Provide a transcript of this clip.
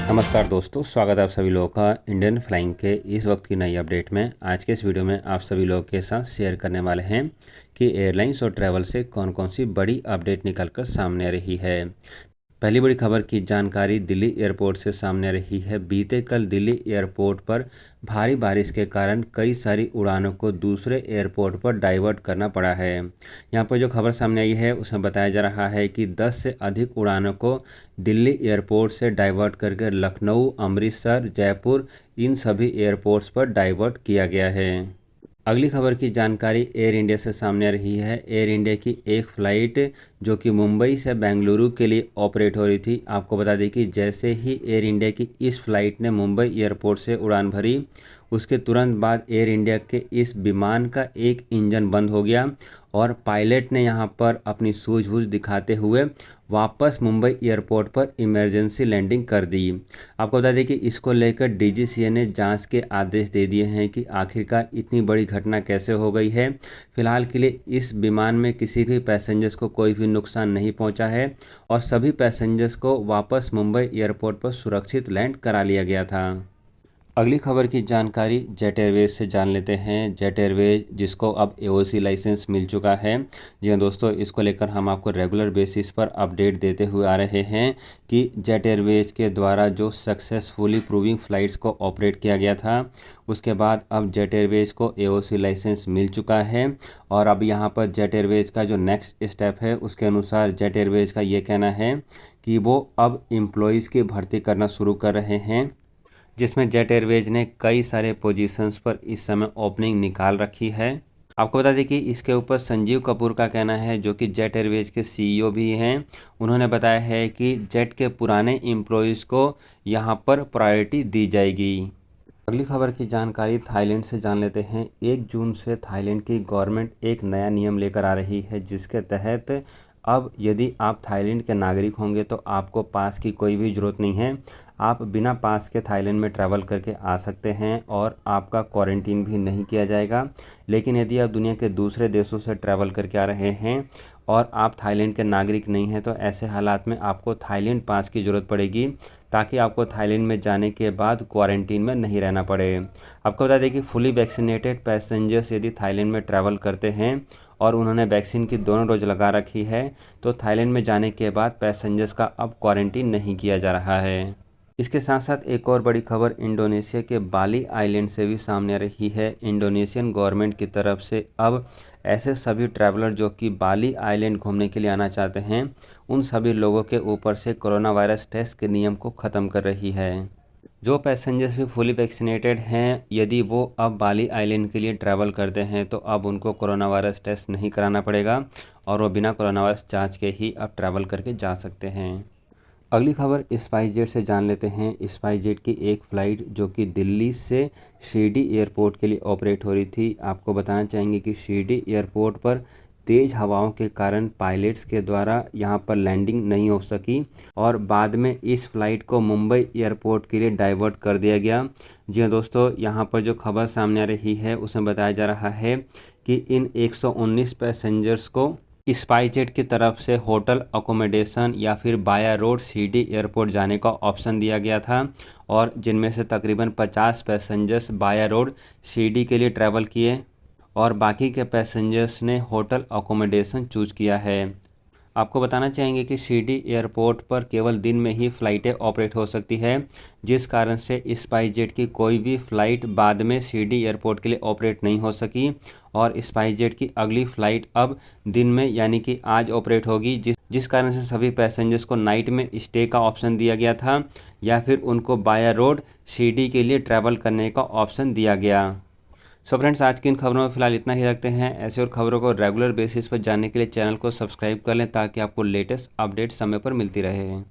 नमस्कार दोस्तों, स्वागत है आप सभी लोगों का इंडियन फ्लाइंग के इस वक्त की नई अपडेट में। आज के इस वीडियो में आप सभी लोगों के साथ शेयर करने वाले हैं कि एयरलाइंस और ट्रैवल से कौन कौन सी बड़ी अपडेट निकलकर सामने आ रही है। पहली बड़ी खबर की जानकारी दिल्ली एयरपोर्ट से सामने आ रही है। बीते कल दिल्ली एयरपोर्ट पर भारी बारिश के कारण कई सारी उड़ानों को दूसरे एयरपोर्ट पर डाइवर्ट करना पड़ा है। यहाँ पर जो खबर सामने आई है उसमें बताया जा रहा है कि 10 से अधिक उड़ानों को दिल्ली एयरपोर्ट से डाइवर्ट करके लखनऊ, अमृतसर, जयपुर इन सभी एयरपोर्ट्स पर डाइवर्ट किया गया है। अगली खबर की जानकारी एयर इंडिया से सामने आ रही है। एयर इंडिया की एक फ़्लाइट जो कि मुंबई से बेंगलुरु के लिए ऑपरेट हो रही थी। आपको बता दें कि जैसे ही एयर इंडिया की इस फ्लाइट ने मुंबई एयरपोर्ट से उड़ान भरी, उसके तुरंत बाद एयर इंडिया के इस विमान का एक इंजन बंद हो गया और पायलट ने यहां पर अपनी सूझबूझ दिखाते हुए वापस मुंबई एयरपोर्ट पर इमरजेंसी लैंडिंग कर दी। आपको बता दें कि इसको लेकर डीजीसीए ने जांच के आदेश दे दिए हैं कि आखिरकार इतनी बड़ी घटना कैसे हो गई है। फिलहाल के लिए इस विमान में किसी भी पैसेंजर्स को कोई भी नुकसान नहीं पहुंचा है और सभी पैसेंजर्स को वापस मुंबई एयरपोर्ट पर सुरक्षित लैंड करा लिया गया था। अगली खबर की जानकारी जेट एयरवेज से जान लेते हैं। जेट एयरवेज जिसको अब एओसी लाइसेंस मिल चुका है। जी हाँ दोस्तों, इसको लेकर हम आपको रेगुलर बेसिस पर अपडेट देते हुए आ रहे हैं कि जेट एयरवेज के द्वारा जो सक्सेसफुली प्रूविंग फ़्लाइट्स को ऑपरेट किया गया था, उसके बाद अब जेट एयरवेज को एओसी लाइसेंस मिल चुका है। और अब यहाँ पर जेट एयरवेज का जो नेक्स्ट स्टेप है उसके अनुसार जेट एयरवेज का ये कहना है कि वो अब एम्प्लॉयज़ की भर्ती करना शुरू कर रहे हैं, जिसमें जेट एयरवेज ने कई सारे पोजीशंस पर इस समय ओपनिंग निकाल रखी है। आपको बता दें कि इसके ऊपर संजीव कपूर का कहना है, जो कि जेट एयरवेज के सीईओ भी हैं। उन्होंने बताया है कि जेट के पुराने एम्प्लॉयज़ को यहां पर प्रायोरिटी दी जाएगी। अगली खबर की जानकारी थाईलैंड से जान लेते हैं। 1 जून से थाईलैंड की गवर्नमेंट एक नया नियम लेकर आ रही है, जिसके तहत अब यदि आप थाईलैंड के नागरिक होंगे तो आपको पास की कोई भी ज़रूरत नहीं है। आप बिना पास के थाईलैंड में ट्रैवल करके आ सकते हैं और आपका क्वारंटीन भी नहीं किया जाएगा। लेकिन यदि आप दुनिया के दूसरे देशों से ट्रैवल करके आ रहे हैं और आप थाईलैंड के नागरिक नहीं हैं, तो ऐसे हालात में आपको थाईलैंड पास की ज़रूरत पड़ेगी, ताकि आपको थाईलैंड में जाने के बाद क्वारंटीन में नहीं रहना पड़े। आपको बता दें कि फुली वैक्सीनेटेड पैसेंजर्स यदि थाईलैंड में ट्रैवल करते हैं और उन्होंने वैक्सीन की दोनों डोज लगा रखी है, तो थाईलैंड में जाने के बाद पैसेंजर्स का अब क्वारंटीन नहीं किया जा रहा है। इसके साथ साथ एक और बड़ी खबर इंडोनेशिया के बाली आइलैंड से भी सामने आ रही है। इंडोनेशियन गवर्नमेंट की तरफ से अब ऐसे सभी ट्रैवलर जो कि बाली आइलैंड घूमने के लिए आना चाहते हैं, उन सभी लोगों के ऊपर से कोरोना वायरस टेस्ट के नियम को ख़त्म कर रही है। जो पैसेंजर्स भी फुली वैक्सीनेटेड हैं, यदि वो अब बाली आइलैंड के लिए ट्रैवल करते हैं तो अब उनको कोरोना वायरस टेस्ट नहीं कराना पड़ेगा और वो बिना कोरोना वायरस जाँच के ही अब ट्रैवल करके जा सकते हैं। अगली खबर स्पाइसजेट से जान लेते हैं। स्पाइसजेट की एक फ़्लाइट जो कि दिल्ली से शिरडी एयरपोर्ट के लिए ऑपरेट हो रही थी। आपको बताना चाहेंगे कि शिरडी एयरपोर्ट पर तेज़ हवाओं के कारण पायलट्स के द्वारा यहां पर लैंडिंग नहीं हो सकी और बाद में इस फ्लाइट को मुंबई एयरपोर्ट के लिए डाइवर्ट कर दिया गया। जी हाँ दोस्तों, यहां पर जो खबर सामने आ रही है उसमें बताया जा रहा है कि इन 119 पैसेंजर्स को स्पाइसजेट की तरफ से होटल अकोमोडेशन या फिर बाया रोड शिरडी एयरपोर्ट जाने का ऑप्शन दिया गया था और जिनमें से तकरीबन 50 पैसेंजर्स बाया रोड शिरडी के लिए ट्रैवल किए और बाकी के पैसेंजर्स ने होटल अकोमोडेशन चूज किया है। आपको बताना चाहेंगे कि शिरडी एयरपोर्ट पर केवल दिन में ही फ़्लाइटें ऑपरेट हो सकती है, जिस कारण से स्पाइसजेट की कोई भी फ़्लाइट बाद में शिरडी एयरपोर्ट के लिए ऑपरेट नहीं हो सकी और स्पाइसजेट की अगली फ़्लाइट अब दिन में यानी कि आज ऑपरेट होगी, जिस कारण से सभी पैसेंजर्स को नाइट में स्टे का ऑप्शन दिया गया था या फिर उनको बाया रोड शिरडी के लिए ट्रैवल करने का ऑप्शन दिया गया। सो फ्रेंड्स, आज की इन खबरों में फिलहाल इतना ही रखते हैं। ऐसे और खबरों को रेगुलर बेसिस पर जानने के लिए चैनल को सब्सक्राइब कर लें, ताकि आपको लेटेस्ट अपडेट समय पर मिलती रहे।